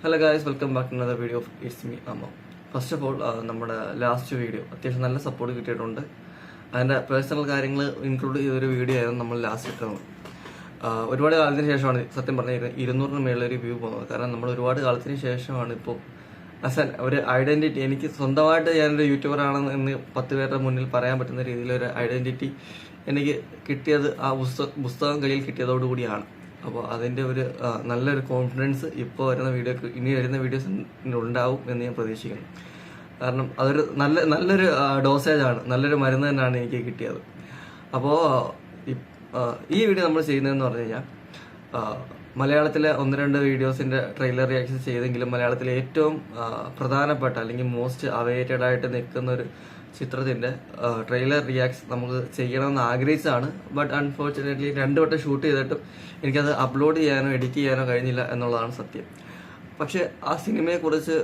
Hello guys, welcome back to another video of it's me അമ്മ. First of all നമ്മുടെ last video അത്യാവശ്യം നല്ല support കിട്ടിയിട്ടുണ്ട്. അതിൻ്റെ പേഴ്സണൽ കാര്യങ്ങൾ ഇൻക്ലൂഡ് ചെയ്തൊരു വീഡിയോ ആയിരുന്നു നമ്മൾ ലാസ്റ്റ് ഇട്ടത്. ഒരുപാട് കാലത്തിന് ശേഷമാണ് സത്യം പറഞ്ഞാൽ 200-ന് മേളിലൊരു വ്യൂ പോകുന്നത്. കാരണം നമ്മൾ ഒരുപാട് കാലത്തിന് ശേഷമാണ് ഇപ്പോൾ ഒരു ഐഡൻറ്റിറ്റി, എനിക്ക് സ്വന്തമായിട്ട് ഞാനൊരു യൂട്യൂബറാണെന്ന് എന്ന് 10 പേരുടെ മുന്നിൽ പറയാൻ പറ്റുന്ന രീതിയിലൊരു ഐഡൻറ്റിറ്റി എനിക്ക് കിട്ടിയത് ആ പുസ്തകം കയ്യിൽ കിട്ടിയതോടുകൂടിയാണ്. അപ്പോൾ അതിൻ്റെ ഒരു നല്ലൊരു കോൺഫിഡൻസ് ഇപ്പോൾ ഇനി വരുന്ന വീഡിയോസ് ഉണ്ടാവും എന്ന് ഞാൻ പ്രതീക്ഷിക്കുന്നു. കാരണം അതൊരു നല്ലൊരു ഡോസേജാണ്, നല്ലൊരു മരുന്ന് തന്നെയാണ് എനിക്ക് കിട്ടിയത്. അപ്പോൾ ഈ വീഡിയോ നമ്മൾ ചെയ്യുന്നതെന്ന് പറഞ്ഞു കഴിഞ്ഞാൽ മലയാളത്തിലെ 1-2 വീഡിയോസിൻ്റെ ട്രെയിലർ റിയാക്ഷൻ ചെയ്തെങ്കിലും മലയാളത്തിലെ ഏറ്റവും പ്രധാനപ്പെട്ട അല്ലെങ്കിൽ മോസ്റ്റ് അവൈറ്റഡ് ആയിട്ട് നിൽക്കുന്ന ഒരു ചിത്രത്തിൻ്റെ ട്രെയിലർ റിയാക്ഷൻ നമുക്ക് ചെയ്യണമെന്ന് ആഗ്രഹിച്ചതാണ്. ബട്ട് അൺഫോർച്ചുനേറ്റ്ലി 2 വട്ടം ഷൂട്ട് ചെയ്തിട്ടും എനിക്കത് അപ്ലോഡ് ചെയ്യാനോ എഡിറ്റ് ചെയ്യാനോ കഴിഞ്ഞില്ല എന്നുള്ളതാണ് സത്യം. പക്ഷെ ആ സിനിമയെക്കുറിച്ച്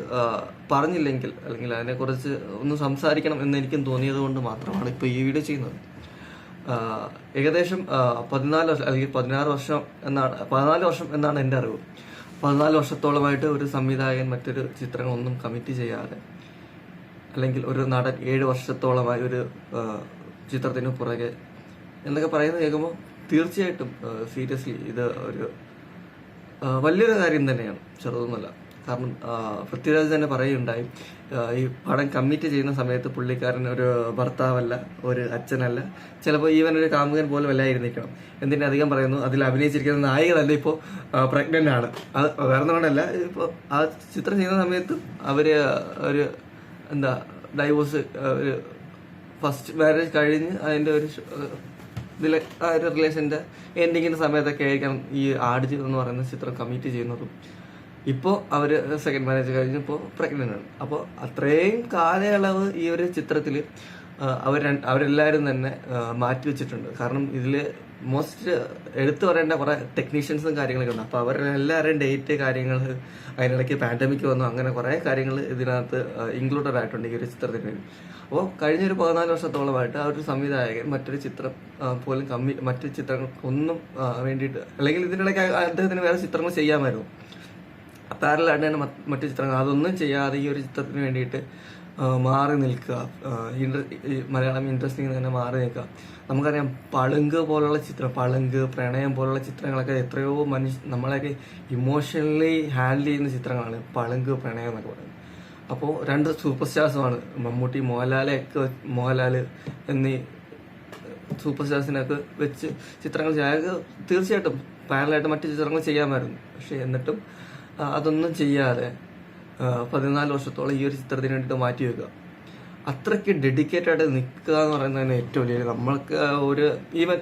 പറഞ്ഞില്ലെങ്കിൽ അല്ലെങ്കിൽ അതിനെക്കുറിച്ച് ഒന്ന് സംസാരിക്കണം എന്ന് എനിക്കും തോന്നിയത് കൊണ്ട് മാത്രമാണ് ഇപ്പോൾ ഈ വീഡിയോ ചെയ്യുന്നത്. ഏകദേശം 14 വർഷം അല്ലെങ്കിൽ 14 വർഷം എന്നാണ് എൻ്റെ അറിവ്. 14 വർഷത്തോളമായിട്ട് ഒരു സംവിധായകൻ മറ്റൊരു ചിത്രങ്ങളൊന്നും കമ്മിറ്റ് ചെയ്യാതെ, അല്ലെങ്കിൽ ഒരു നടൻ 7 വർഷത്തോളമായി ഒരു ചിത്രത്തിന് പുറകെ എന്നൊക്കെ പറയുന്നത് കേൾക്കുമ്പോൾ തീർച്ചയായിട്ടും സീരിയസ്ലി ഇത് ഒരു വലിയൊരു കാര്യം തന്നെയാണ്, ചെറുതൊന്നുമല്ല. കാരണം പൃഥ്വിരാജ് തന്നെ പറയുകയുണ്ടായി, ഈ പടം കമ്മിറ്റ് ചെയ്യുന്ന സമയത്ത് പുള്ളിക്കാരൻ ഒരു ഭർത്താവല്ല, ഒരു അച്ഛനല്ല, ചിലപ്പോൾ ഈവൻ ഒരു കാമുകൻ പോലും അല്ലായിരുന്നിരിക്കണം. എന്തിനെ അധികം പറയുന്നു, അതിൽ അഭിനയിച്ചിരിക്കുന്ന നായിക തന്നെ ഇപ്പോൾ പ്രഗ്നന്റ് ആണ്. അത് വേറെ കൊണ്ടല്ല, ഇപ്പോൾ ആ ചിത്രം ചെയ്യുന്ന സമയത്തും അവര് ഒരു ഡൈവോഴ്സ്, ഒരു ഫസ്റ്റ് മാരേജ് കഴിഞ്ഞ് അതിൻ്റെ ഒരു ഇതിലെ ആ ഒരു റിലേഷൻ്റെ എൻഡിങ്ങിൻ്റെ സമയത്തൊക്കെ ആയിരിക്കണം ഈ ആടുജീവിതം എന്ന് പറയുന്ന ചിത്രം കമ്മിറ്റ് ചെയ്യുന്നതും. ഇപ്പോൾ അവർ സെക്കൻഡ് മാരേജ് കഴിഞ്ഞ് ഇപ്പോൾ പ്രഗ്നൻ്റ് ആണ്. അപ്പോൾ അത്രയും കാലയളവ് ഈ ഒരു ചിത്രത്തിൽ അവരെല്ലാവരും തന്നെ മാറ്റി വെച്ചിട്ടുണ്ട്. കാരണം ഇതിൽ മോസ്റ്റ് എടുത്തു പറയേണ്ട കുറേ ടെക്നീഷ്യൻസും കാര്യങ്ങളൊക്കെ ഉണ്ട്. അപ്പോൾ അവരെല്ലാവരുടെയും ഡേറ്റ് കാര്യങ്ങൾ, അതിനിടയ്ക്ക് പാൻഡമിക് വന്നു, അങ്ങനെ കുറേ കാര്യങ്ങൾ ഇതിനകത്ത് ഇൻക്ലൂഡഡ് ആയിട്ടുണ്ട് ഈ ഒരു ചിത്രത്തിന് വേണ്ടി. അപ്പോൾ കഴിഞ്ഞൊരു 14 വർഷത്തോളമായിട്ട് ആ ഒരു സംവിധായകൻ മറ്റൊരു ചിത്രം പോലും മറ്റു ചിത്രങ്ങൾക്കൊന്നും വേണ്ടിയിട്ട്, അല്ലെങ്കിൽ ഇതിനിടയ്ക്ക് അദ്ദേഹത്തിന് വേറെ ചിത്രങ്ങൾ ചെയ്യാമായിരുന്നു, പാരലായിട്ട് തന്നെ മറ്റു ചിത്രങ്ങൾ, അതൊന്നും ചെയ്യാതെ ഈ ഒരു ചിത്രത്തിന് വേണ്ടിയിട്ട് മാറി നിൽക്കുക, മലയാളം ഇൻഡസ്ട്രിയിൽ തന്നെ മാറി നിൽക്കുക. നമുക്കറിയാം പളുങ്ക് പോലുള്ള ചിത്രം, പ്രണയം പോലുള്ള ചിത്രങ്ങളൊക്കെ എത്രയോ നമ്മളെയൊക്കെ ഇമോഷണലി ഹാൻഡിൽ ചെയ്യുന്ന ചിത്രങ്ങളാണ് പളുങ്ക്, പ്രണയം എന്നൊക്കെ പറയുന്നത്. അപ്പോൾ 2 സൂപ്പർ സ്റ്റാർസുമാണ് മമ്മൂട്ടി, മോഹൻലാൽ എന്നീ സൂപ്പർ സ്റ്റാർസിനൊക്കെ വെച്ച് ചിത്രങ്ങൾ ചെയ്യാൻ തീർച്ചയായിട്ടും പാരലായിട്ട് മറ്റു ചിത്രങ്ങൾ ചെയ്യാമായിരുന്നു. പക്ഷെ എന്നിട്ടും അതൊന്നും ചെയ്യാതെ 14 വർഷത്തോളം ഈ ഒരു ചിത്രത്തിന് വേണ്ടിയിട്ട് മാറ്റി വെക്കുക, അത്രയ്ക്ക് ഡെഡിക്കേറ്റഡ് ആയിട്ട് നിൽക്കുക എന്ന് പറയുന്നതിന് ഏറ്റവും വലിയ, നമ്മൾക്ക് ഒരു ഈവൻ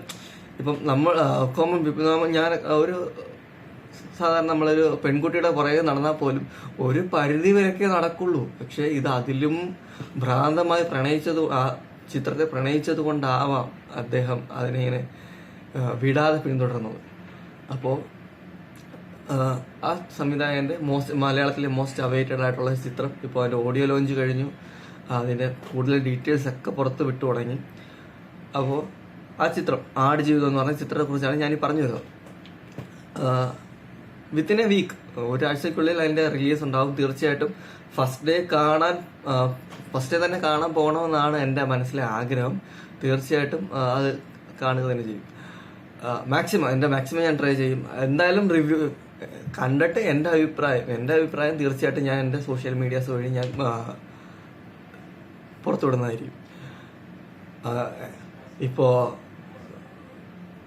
ഇപ്പം നമ്മൾ കോമൺ പീപ്പിൾ, ഞാൻ ഒരു സാധാരണ നമ്മളൊരു പെൺകുട്ടിയുടെ പുറകെ നടന്നാൽ പോലും ഒരു പരിധി വരെയൊക്കെ നടക്കുള്ളൂ. പക്ഷെ ഇത് അതിലും ഭ്രാന്തമായി ആ ചിത്രത്തെ പ്രണയിച്ചത് കൊണ്ടാവാം അദ്ദേഹം അതിനെ വിടാതെ പിന്തുടർന്നത്. അപ്പോൾ ആ സംവിധായകൻ്റെ മലയാളത്തിലെ മോസ്റ്റ് അവൈറ്റഡ് ആയിട്ടുള്ള ചിത്രം ഇപ്പോൾ അതിൻ്റെ ഓഡിയോ ലോഞ്ച് കഴിഞ്ഞു. അതിൻ്റെ കൂടുതൽ ഡീറ്റെയിൽസ് ഒക്കെ പുറത്ത് വിട്ടു തുടങ്ങി. അപ്പോൾ ആ ചിത്രം ആടുജീവിതം എന്ന് പറഞ്ഞ ചിത്രത്തെക്കുറിച്ചാണ് ഞാനീ പറഞ്ഞു വരുന്നത്. വിത്തിൻ എ വീക്ക്, ഒരാഴ്ചക്കുള്ളിൽ അതിൻ്റെ റിലീസ് ഉണ്ടാവും. തീർച്ചയായിട്ടും ഫസ്റ്റ് ഡേ തന്നെ കാണാൻ പോകണമെന്നാണ് എൻ്റെ മനസ്സിലെ ആഗ്രഹം. തീർച്ചയായിട്ടും അത് കാണുക തന്നെ ചെയ്യും. മാക്സിമം ഞാൻ ട്രൈ ചെയ്യും. എന്തായാലും റിവ്യൂ കണ്ടിട്ട് എൻ്റെ അഭിപ്രായം തീർച്ചയായിട്ടും ഞാൻ എൻ്റെ സോഷ്യൽ മീഡിയാസ് വഴി ഞാൻ പുറത്തുവിടുന്നതായിരിക്കും. ഇപ്പോൾ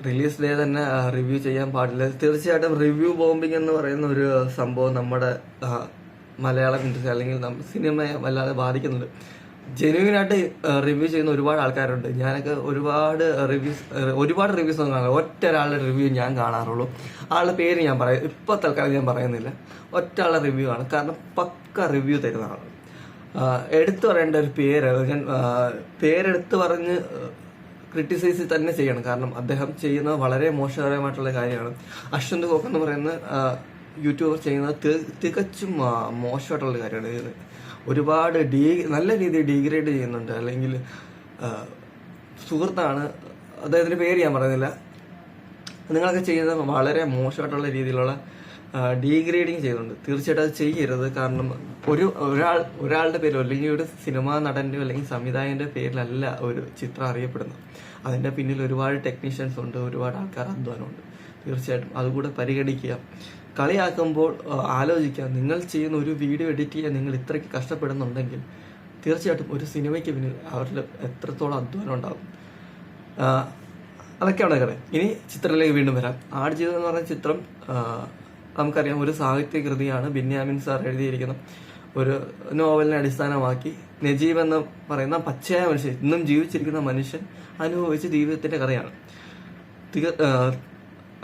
റിലീസ് ഡേ തന്നെ റിവ്യൂ ചെയ്യാൻ പാടില്ല. തീർച്ചയായിട്ടും റിവ്യൂ ബോംബിംഗ് എന്ന് പറയുന്ന ഒരു സംഭവം നമ്മുടെ മലയാളം ഇൻഡസ്ട്രി അല്ലെങ്കിൽ സിനിമയെ വല്ലാതെ ബാധിക്കുന്നുണ്ട്. ജെന്യൂനായിട്ട് റിവ്യൂ ചെയ്യുന്ന ഒരുപാട് ആൾക്കാരുണ്ട്. ഞാനൊക്കെ ഒരുപാട് റിവ്യൂസ് ഒന്നും കാണാറ്, ഒറ്റ ഒരാളുടെ റിവ്യൂ ഞാൻ കാണാറുള്ളൂ. ആളുടെ പേര് ഞാൻ ഇപ്പോൾ തൽക്കാലം ഞാൻ പറയുന്നില്ല, ഒറ്റ ആളുടെ റിവ്യൂ ആണ്. കാരണം പക്ക റിവ്യൂ തരുന്ന ആളാണ്. എടുത്തു പറയേണ്ട ഒരു ഞാൻ പേരെടുത്ത് പറഞ്ഞ് ക്രിട്ടിസൈസ് തന്നെ ചെയ്യണം. കാരണം അദ്ദേഹം ചെയ്യുന്നത് വളരെ മോശകരമായിട്ടുള്ള കാര്യമാണ്. അശ്വന്ത് കോക്ക് എന്ന് പറയുന്ന യൂട്യൂബർ ചെയ്യുന്നത് തികച്ചും മോശമായിട്ടുള്ള കാര്യമാണ്. ഒരുപാട് നല്ല രീതിയിൽ ഡീഗ്രേഡ് ചെയ്യുന്നുണ്ട്. അല്ലെങ്കിൽ സുഹൃത്താണ്, അദ്ദേഹത്തിൻ്റെ പേര് ഞാൻ പറയുന്നില്ല, നിങ്ങളൊക്കെ ചെയ്യുന്നത് വളരെ മോശമായിട്ടുള്ള രീതിയിലുള്ള ഡീഗ്രേഡിങ് ചെയ്യുന്നുണ്ട്. തീർച്ചയായിട്ടും അത് ചെയ്യരുത്. കാരണം ഒരാളുടെ പേരോ അല്ലെങ്കിൽ ഒരു സിനിമാ നടൻ്റെയോ അല്ലെങ്കിൽ സംവിധായകന്റെ പേരിലല്ല ഒരു ചിത്രം അറിയപ്പെടുന്നത്. അതിന്റെ പിന്നിൽ ഒരുപാട് ടെക്നീഷ്യൻസ് ഉണ്ട്, ഒരുപാട് ആൾക്കാർ അധ്വാനമുണ്ട്. തീർച്ചയായിട്ടും അതുകൂടെ പരിഗണിക്കുക. കളിയാക്കുമ്പോൾ ആലോചിക്കുക. നിങ്ങൾ ചെയ്യുന്ന ഒരു വീഡിയോ എഡിറ്റ് ചെയ്യാൻ നിങ്ങൾ ഇത്രയ്ക്ക് കഷ്ടപ്പെടുന്നുണ്ടെങ്കിൽ തീർച്ചയായിട്ടും ഒരു സിനിമയ്ക്ക് പിന്നിൽ അവരുടെ എത്രത്തോളം അധ്വാനം ഉണ്ടാകും. അതൊക്കെയാണ് കഥ. ഇനി ചിത്രത്തിലേക്ക് വീണ്ടും വരാം. ആടുജീവിതം എന്ന് പറഞ്ഞ ചിത്രം നമുക്കറിയാം, ഒരു സാഹിത്യ കൃതിയാണ്. ബെന്യാമിൻ സാർ എഴുതിയിരിക്കുന്ന ഒരു നോവലിനെ അടിസ്ഥാനമാക്കി നജീബ് എന്ന് പറയുന്ന പച്ചയായ മനുഷ്യൻ, ഇന്നും ജീവിച്ചിരിക്കുന്ന മനുഷ്യൻ അനുഭവിച്ച ജീവിതത്തിന്റെ കഥയാണ്.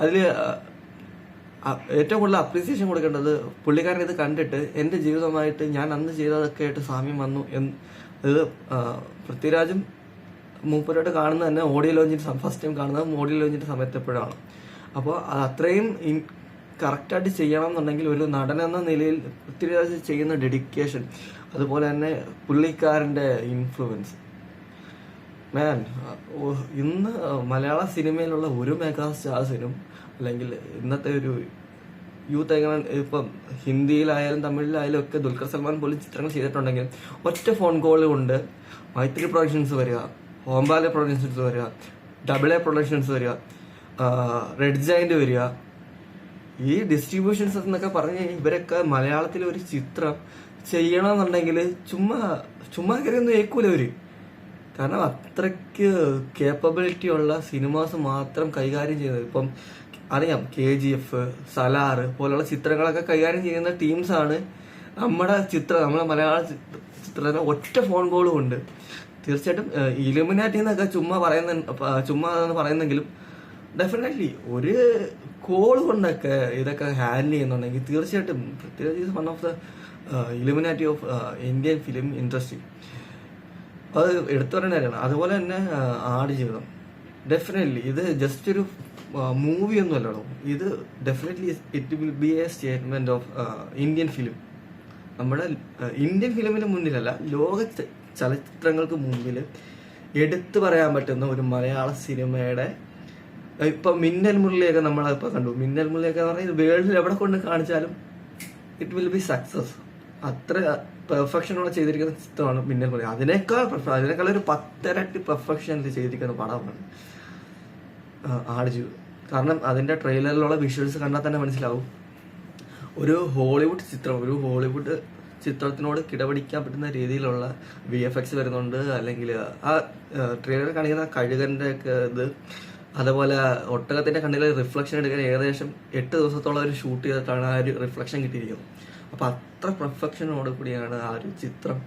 അതിൽ ഏറ്റവും കൂടുതൽ അപ്രീസിയേഷൻ കൊടുക്കേണ്ടത് പുള്ളിക്കാരൻ ഇത് കണ്ടിട്ട് എൻ്റെ ജീവിതമായിട്ട് ഞാൻ അന്ന് ചെയ്തതൊക്കെ ആയിട്ട് സാമ്യം വന്നു ഇത് പൃഥ്വിരാജും മൂപ്പരോട്ട് കാണുന്നത് തന്നെ ഓഡിയോ ലോഞ്ചിന്റെ ഫസ്റ്റ് ടൈം കാണുന്നത് ഓഡിയോ ലോഞ്ചിന്റെ സമയത്ത് എപ്പോഴാണ്. അപ്പോൾ അത് അത്രയും കറക്റ്റായിട്ട് ചെയ്യണം എന്നുണ്ടെങ്കിൽ ഒരു നടൻ എന്ന നിലയിൽ പൃഥ്വിരാജ് ചെയ്യുന്ന ഡെഡിക്കേഷൻ, അതുപോലെ തന്നെ പുള്ളിക്കാരൻ്റെ ഇൻഫ്ലുവൻസ്, മാൻ, ഇന്ന് മലയാള സിനിമയിലുള്ള ഒരു മെഗാ സ്റ്റാർസിനും അല്ലെങ്കിൽ ഇന്നത്തെ ഒരു യൂത്ത് ഐക്കൺ, ഇപ്പം ഹിന്ദിയിലായാലും തമിഴിലായാലും ഒക്കെ ദുൽഖർ സൽമാൻ പോലും ചിത്രങ്ങൾ ചെയ്തിട്ടുണ്ടെങ്കിൽ ഒറ്റ ഫോൺ കോൾ കൊണ്ട് മൈത്രി പ്രൊഡക്ഷൻസ് വരിക, ഓംബാലെ പ്രൊഡക്ഷൻസ് വരിക, ഡബിൾ എ പ്രൊഡക്ഷൻസ് വരിക, റെഡ് ജയന്റ് വരിക, ഈ ഡിസ്ട്രിബ്യൂഷൻസ് എന്നൊക്കെ പറഞ്ഞു കഴിഞ്ഞാൽ ഇവരൊക്കെ മലയാളത്തിൽ ഒരു ചിത്രം ചെയ്യണമെന്നുണ്ടെങ്കിൽ ചുമ്മാ കയറിയൊന്നും ഏൽക്കൂല അവര്. കാരണം അത്രയ്ക്ക് കേപ്പബിലിറ്റി ഉള്ള സിനിമാസ് മാത്രം കൈകാര്യം ചെയ്യുന്നത്. ഇപ്പം അറിയാം, KGF, സലാർ പോലുള്ള ചിത്രങ്ങളൊക്കെ കൈകാര്യം ചെയ്യുന്ന ടീംസാണ് നമ്മുടെ മലയാള ചിത്രത്തിന് ഒറ്റ ഫോൺ കോളും ഉണ്ട്. തീർച്ചയായിട്ടും ഇലുമിനാറ്റി എന്നൊക്കെ ചുമ്മാ പറയുന്നെങ്കിലും ഡെഫിനറ്റ്ലി ഒരു കോൾ കൊണ്ടൊക്കെ ഇതൊക്കെ ഹാൻഡിൽ ചെയ്യുന്നുണ്ടെങ്കിൽ തീർച്ചയായിട്ടും Prithviraj is one of the Illuminati of Indian film industry. അത് എടുത്തു പറയേണ്ട കാര്യമാണ്. അതുപോലെ തന്നെ ആടുജീവിതം ഡെഫിനറ്റ്ലി ഇത് ജസ്റ്റ് ഒരു മൂവി ഒന്നും അല്ലടോ. ഇത് definitely it will be A statement of Indian film. നമ്മുടെ ഇന്ത്യൻ ഫിലിമിന് മുന്നിലല്ല, ലോക ചലച്ചിത്രങ്ങൾക്ക് മുമ്പിൽ എടുത്തു പറയാൻ പറ്റുന്ന ഒരു മലയാള സിനിമയുടെ ഇപ്പൊ മിന്നൽ മുരളിയൊക്കെ നമ്മളിപ്പോ കണ്ടു. മിന്നൽ മുരളിയൊക്കെ എന്ന് പറഞ്ഞാൽ വേൾഡിൽ എവിടെ കൊണ്ട് കാണിച്ചാലും ഇറ്റ് വിൽ ബി സക്സസ്. അത്ര പെർഫെക്ഷനോടെ ചെയ്തിരിക്കുന്ന ചിത്രമാണ് മിന്നൽ മുരളി. അതിനേക്കാൾ ഒരു 10 ഇരട്ടി പെർഫെക്ഷനിൽ ചെയ്തിരിക്കുന്ന പടമാണ് ആടുജീവിതം. കാരണം അതിന്റെ ട്രെയിലറിലുള്ള വിഷ്വൽസ് കണ്ടാൽ തന്നെ മനസ്സിലാവും ഒരു ഹോളിവുഡ് ചിത്രത്തിനോട് കിടപിടിക്കാൻ പറ്റുന്ന രീതിയിലുള്ള VFX വരുന്നുണ്ട്. അല്ലെങ്കിൽ ആ ട്രെയിലർ കാണിക്കുന്ന കഴുകന്റെ ഒക്കെ ഇത്, അതുപോലെ ഒട്ടകത്തിന്റെ കണ്ണിലെ റിഫ്ലക്ഷൻ എടുക്കാൻ ഏകദേശം 8 ദിവസത്തോളം ഒരു ഷൂട്ട് ചെയ്തിട്ടാണ് ആ ഒരു റിഫ്ലക്ഷൻ കിട്ടിയിരിക്കുന്നത്. അപ്പൊ അത്ര പെർഫെക്ഷനോട് കൂടിയാണ് ആ ഒരു ചിത്രം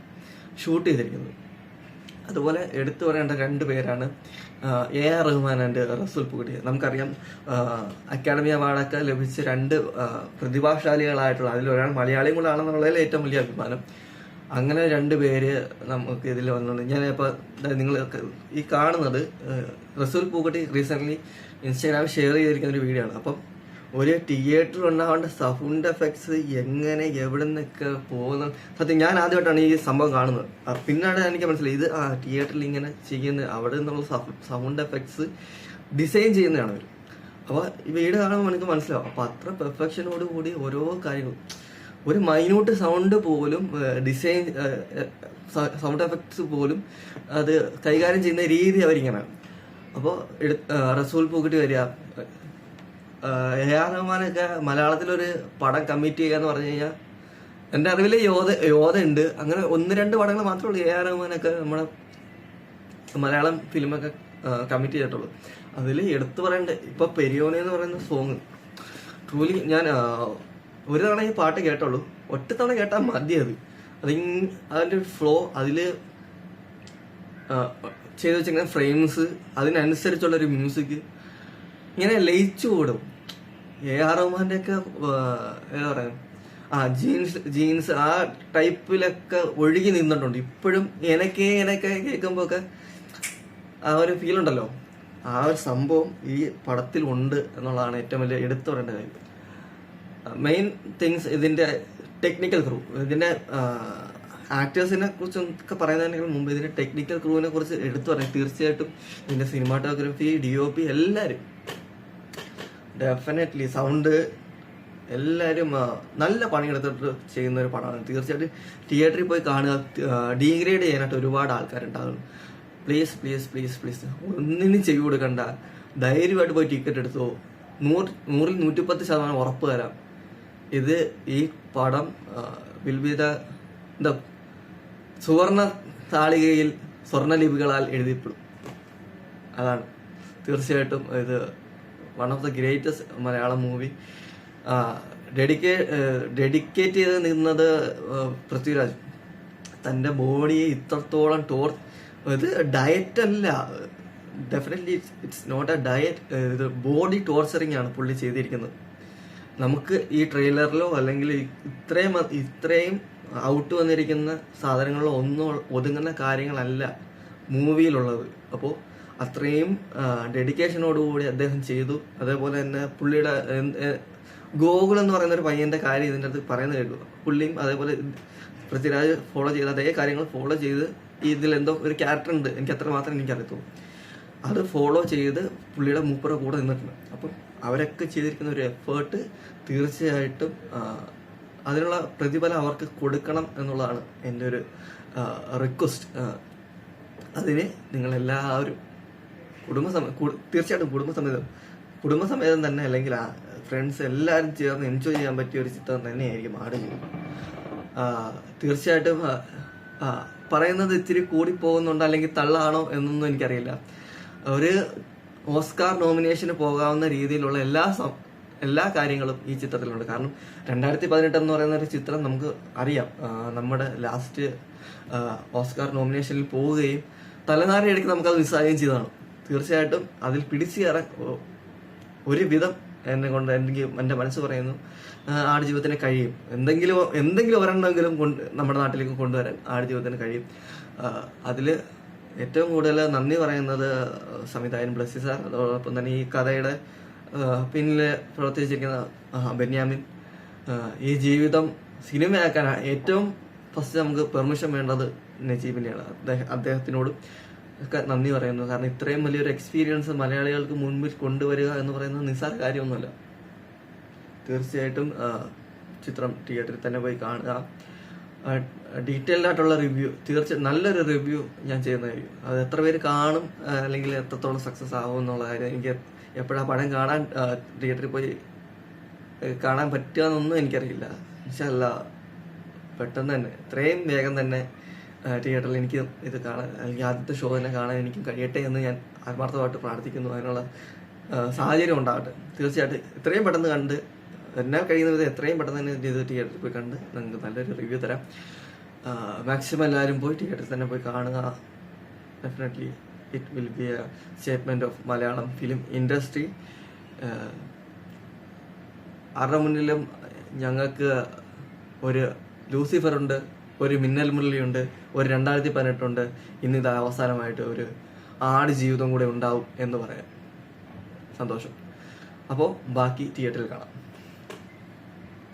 ഷൂട്ട് ചെയ്തിരിക്കുന്നത്. അതുപോലെ എടുത്തു പറയേണ്ട 2 പേരാണ് AR റഹ്മാൻ ആൻഡ് റസൂൽ പൂക്കുട്ടി. നമുക്കറിയാം, അക്കാഡമി അവാർഡൊക്കെ ലഭിച്ച 2 പ്രതിഭാശാലികളായിട്ടുള്ള, അതിലൊരാൾ മലയാളിയും കൂടെ ആണെന്നുള്ളതിൽ ഏറ്റവും വലിയ അഭിമാനം. അങ്ങനെ 2 പേര് നമുക്ക് ഇതിൽ വന്നത്. ഞാനിപ്പോൾ നിങ്ങൾ ഈ കാണുന്നത് റസൂൽ പൂക്കുട്ടി റീസെന്റ് ഇൻസ്റ്റാഗ്രാമിൽ ഷെയർ ചെയ്തിരിക്കുന്ന ഒരു വീഡിയോ ആണ്. അപ്പം ഒരു തിയേറ്റർ ഉണ്ടാവേണ്ട സൗണ്ട് എഫക്ട്സ് എങ്ങനെ എവിടെ നിന്നൊക്കെ പോകുന്ന, സത്യം ഞാൻ ആദ്യമായിട്ടാണ് ഈ സംഭവം കാണുന്നത്. പിന്നാണ് എനിക്ക് മനസ്സിലായി ഇത് തിയേറ്ററിൽ ഇങ്ങനെ ചെയ്യുന്ന, അവിടെ നിന്നുള്ള സൗണ്ട് എഫക്ട്സ് ഡിസൈൻ ചെയ്യുന്നതാണ് അവർ. അപ്പോൾ ഈ വീഡിയോ കാണുമ്പോൾ എനിക്ക് മനസ്സിലാവും. അപ്പോൾ അത്ര പെർഫെക്ഷനോട് കൂടി ഓരോ കാര്യങ്ങളും, ഒരു മൈന്യൂട്ട് സൗണ്ട് പോലും ഡിസൈൻ, സൗണ്ട് എഫക്ട്സ് പോലും അത് കൈകാര്യം ചെയ്യുന്ന രീതി അവരിങ്ങനെയാണ്. അപ്പോൾ റസൂൽ പൂക്കുട്ടി വരിക, AR റഹ്മാനൊക്കെ മലയാളത്തിലൊരു പടം കമ്മിറ്റ് ചെയ്യുക എന്ന് പറഞ്ഞു കഴിഞ്ഞാൽ എൻ്റെ അറിവിൽ യോധ ഉണ്ട്. അങ്ങനെ 1-2 പടങ്ങൾ മാത്രമേ ഉള്ളൂ AR റഹ്മാനൊക്കെ നമ്മുടെ മലയാളം ഫിലിമൊക്കെ കമ്മിറ്റ് ചെയ്തിട്ടുള്ളൂ. അതിൽ എടുത്തു പറയേണ്ട ഇപ്പൊ പെരിയോനെ എന്ന് പറയുന്ന സോങ് ട്രൂലി ഞാൻ ഒരു തവണ ഈ പാട്ട് കേട്ടുള്ളൂ. ഒറ്റ തവണ കേട്ടാൽ മതി. അതിന്റെ ഫ്ലോ, അതില് ചെയ്ത് വെച്ചിങ്ങനെ ഫ്രെയിംസ്, അതിനനുസരിച്ചുള്ളൊരു മ്യൂസിക് ഇങ്ങനെ ലയിച്ചു കൂടും. AR റഹ്മാന്റെ ഒക്കെ എന്താ പറയാ, ജീൻസ് ആ ടൈപ്പിലൊക്കെ ഒഴുകി നിന്നിട്ടുണ്ട്. ഇപ്പോഴും എനക്കെ കേൾക്കുമ്പോ ഒക്കെ ആ ഒരു ഫീൽ ഉണ്ടല്ലോ, ആ ഒരു സംഭവം ഈ പടത്തിൽ ഉണ്ട് എന്നുള്ളതാണ് ഏറ്റവും വലിയ എടുത്തു പറയേണ്ട കാര്യം. മെയിൻ തിങ്സ് ഇതിന്റെ ടെക്നിക്കൽ ക്രൂ, ഇതിന്റെ ആക്ടേഴ്സിനെ കുറിച്ചൊക്കെ പറയുന്നതിനേക്കാൾ മുമ്പ് ഇതിന്റെ ടെക്നിക്കൽ ക്രൂവിനെ കുറിച്ച് എടുത്തു പറയാം. തീർച്ചയായിട്ടും ഇതിന്റെ സിനിമാറ്റോഗ്രാഫി, DOP എല്ലാവരും ഡെഫിനറ്റ്ലി സൗണ്ട് എല്ലാവരും നല്ല പണിയെടുത്തിട്ട് ചെയ്യുന്ന ഒരു പടമാണ്. തീർച്ചയായിട്ടും തിയേറ്ററിൽ പോയി കാണുക. ഡീഗ്രേഡ് ചെയ്യാനായിട്ട് ഒരുപാട് ആൾക്കാരുണ്ടാകും. പ്ലീസ് പ്ലീസ് പ്ലീസ് പ്ലീസ് ഒന്നിനും ചെവി കൊടുക്കണ്ട, ധൈര്യമായിട്ട് പോയി ടിക്കറ്റ് എടുത്തോ. 100-ൽ 110% ഉറപ്പ് തരാം. ഈ പടം വിൽ ബി ദ സുവർണ താളികയിൽ സ്വർണ്ണലിപികളാൽ എഴുതിപ്പെടും. അതാണ് തീർച്ചയായിട്ടും ഇത് one of the greatest Malayalam movie. Dedicate ചെയ്ത് നിന്നത് പൃഥ്വിരാജ്. തൻ്റെ ബോഡിയെ ഇത്രത്തോളം ഇത് ഡയറ്റ് അല്ല, definitely it's not a diet. ഇത് ബോഡി ടോർച്ചറിങ് ആണ് പുള്ളി ചെയ്തിരിക്കുന്നത്. നമുക്ക് ഈ ട്രെയിലറിലോ അല്ലെങ്കിൽ ഇത്രയും ഔട്ട് വന്നിരിക്കുന്ന സാധനങ്ങളിലോ ഒന്നും ഒതുങ്ങുന്ന കാര്യങ്ങളല്ല മൂവിയിലുള്ളത്. അപ്പോൾ അത്രയും ഡെഡിക്കേഷനോടുകൂടി അദ്ദേഹം ചെയ്തു. അതേപോലെ തന്നെ പുള്ളിയുടെ ഗോകുൽ എന്ന് പറയുന്ന ഒരു പയ്യന്റെ കാര്യം ഇതിൻ്റെ അടുത്ത് പറയുന്നത് കേട്ടു. പുള്ളിയും അതേപോലെ പൃഥ്വിരാജ് ഫോളോ ചെയ്ത് അതേ കാര്യങ്ങൾ ഫോളോ ചെയ്ത് ഇതിലെന്തോ ഒരു ക്യാരക്ടർ ഉണ്ട്, എനിക്ക് അത്ര മാത്രമേ എനിക്കറിയത്തുള്ളൂ, അത് ഫോളോ ചെയ്ത് പുള്ളിയുടെ മൂപ്പറ കൂടെ നിന്നിട്ടുണ്ട്. അപ്പം അവരൊക്കെ ചെയ്തിരിക്കുന്ന ഒരു എഫേർട്ട് തീർച്ചയായിട്ടും അതിനുള്ള പ്രതിഫലം അവർക്ക് കൊടുക്കണം എന്നുള്ളതാണ് എൻ്റെ ഒരു റിക്വസ്റ്റ്. അതിന് നിങ്ങളെല്ലാവരും തീർച്ചയായിട്ടും കുടുംബസമേതം തന്നെ അല്ലെങ്കിൽ ഫ്രണ്ട്സ് എല്ലാവരും ചേർന്ന് എൻജോയ് ചെയ്യാൻ പറ്റിയ ഒരു ചിത്രം തന്നെയായിരിക്കും ആടുജീവിതം. തീർച്ചയായിട്ടും പറയുന്നത് ഇത്തിരി കൂടിപ്പോകുന്നുണ്ട് അല്ലെങ്കിൽ തള്ളാണോ എന്നൊന്നും എനിക്കറിയില്ല. ഒരു ഓസ്കാർ നോമിനേഷന് പോകാവുന്ന രീതിയിലുള്ള എല്ലാ കാര്യങ്ങളും ഈ ചിത്രത്തിലുണ്ട്. കാരണം 2018 എന്ന് പറയുന്ന ഒരു ചിത്രം നമുക്ക് അറിയാം, നമ്മുടെ ലാസ്റ്റ് ഓസ്കാർ നോമിനേഷനിൽ പോവുകയും തലനാരിഴയ്ക്ക് നമുക്കത് മിസ്സാകുകയും ചെയ്തതാണ്. തീർച്ചയായിട്ടും അതിൽ പിടിച്ചു കയറാൻ ഒരുവിധം എന്നെ കൊണ്ട് എൻ്റെ മനസ്സ് പറയുന്നു ആടുജീവിതത്തിന് കഴിയും. എന്തെങ്കിലും ഒരെണ്ണമെങ്കിലും നമ്മുടെ നാട്ടിലേക്ക് കൊണ്ടുവരാൻ ആടുജീവിതത്തിന് കഴിയും. അതിൽ ഏറ്റവും കൂടുതൽ നന്ദി പറയുന്നത് സംവിധായകൻ ബ്ലസ്സി സാർ, അതോടൊപ്പം തന്നെ ഈ കഥയുടെ പിന്നിൽ പ്രവർത്തിച്ചിരിക്കുന്ന ബെന്യാമിൻ. ഈ ജീവിതം സിനിമയാക്കാൻ ഏറ്റവും ഫസ്റ്റ് നമുക്ക് പെർമിഷൻ വേണ്ടത് നജീബിനെയാണ്. അദ്ദേഹത്തിനോടും ഒക്കെ നന്ദി പറയുന്നു. കാരണം ഇത്രയും വലിയൊരു എക്സ്പീരിയൻസ് മലയാളികൾക്ക് മുൻപിൽ കൊണ്ടുവരിക എന്ന് പറയുന്നത് നിസ്സാര കാര്യമൊന്നുമല്ല. തീർച്ചയായിട്ടും ചിത്രം തിയേറ്ററിൽ തന്നെ പോയി കാണുക. ഡീറ്റെയിൽഡ് ആയിട്ടുള്ള റിവ്യൂ, നല്ലൊരു റിവ്യൂ ഞാൻ ചെയ്യുന്നതായിരിക്കും. അത് എത്ര പേര് കാണും അല്ലെങ്കിൽ എത്രത്തോളം സക്സസ് ആവും എന്നുള്ള കാര്യം എനിക്ക് എപ്പോഴാണ് പടം കാണാൻ തിയേറ്ററിൽ പോയി കാണാൻ പറ്റുക എന്നൊന്നും എനിക്കറിയില്ല. ഇൻഷാ അല്ലാഹ് പെട്ടെന്ന് തന്നെ എത്രയും വേഗം തന്നെ തിയേറ്ററിൽ എനിക്ക് ഇത് കാണാൻ അല്ലെങ്കിൽ ആദ്യത്തെ ഷോ തന്നെ കാണാൻ എനിക്കും കഴിയട്ടെ എന്ന് ഞാൻ ആത്മാർത്ഥമായിട്ട് പ്രാർത്ഥിക്കുന്നു. അതിനുള്ള സാഹചര്യം ഉണ്ടാകട്ടെ. തീർച്ചയായിട്ടും എത്രയും പെട്ടെന്ന് കണ്ട് എന്നാൽ കഴിയുന്ന വിധം എത്രയും പെട്ടെന്ന് തന്നെ ഇത് തിയേറ്ററിൽ പോയി കണ്ട് നിങ്ങൾക്ക് നല്ലൊരു റിവ്യൂ തരാം. മാക്സിമം എല്ലാവരും പോയി തിയേറ്ററിൽ തന്നെ പോയി കാണുക. Definitely it will be A statement of Malayalam film industry. ആരുടെ മുന്നിലും ഞങ്ങൾക്ക് ഒരു ലൂസിഫർ ഉണ്ട്, ഒരു മിന്നൽ മുരളിയുണ്ട്, ഒരു 2018 ഉണ്ട്. ഇന്നിത് അവസാനമായിട്ട് ഒരു ആടുജീവിതം കൂടെ ഉണ്ടാവും എന്ന് പറയാം. സന്തോഷം. അപ്പോൾ ബാക്കി തിയേറ്ററിൽ കാണാം.